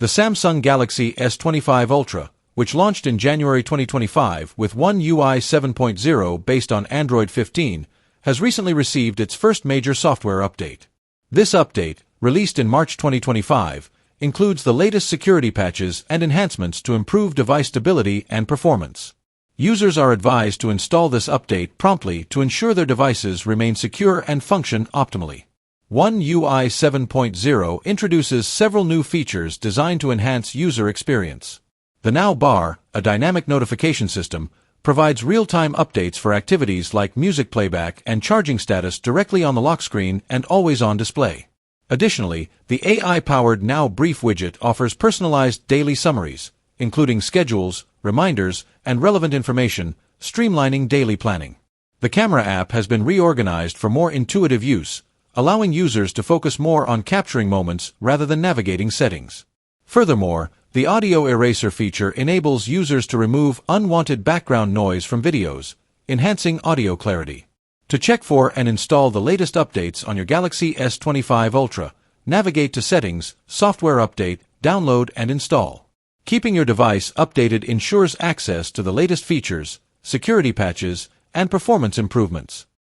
The Samsung Galaxy S25 Ultra, which launched in January 2025 with One UI 7.0 based on Android 15, has recently received its first major software update. This update, released in March 2025, includes the latest security patches and enhancements to improve device stability and performance. Users are advised to install this update promptly to ensure their devices remain secure and function optimally. One UI 7.0 introduces several new features designed to enhance user experience. The Now bar, a dynamic notification system, provides real-time updates for activities like music playback and charging status directly on the lock screen and always-on display. Additionally, the AI-powered Now Brief widget offers personalized daily summaries, including schedules, reminders, and relevant information, streamlining daily planning. The camera app has been reorganized for more intuitive use, allowing users to focus more on capturing moments rather than navigating settings. Furthermore, the audio eraser feature enables users to remove unwanted background noise from videos, enhancing audio clarity. To check for and install the latest updates on your Galaxy S25 Ultra, navigate to Settings, Software Update, Download and Install. Keeping your device updated ensures access to the latest features, security patches, and performance improvements.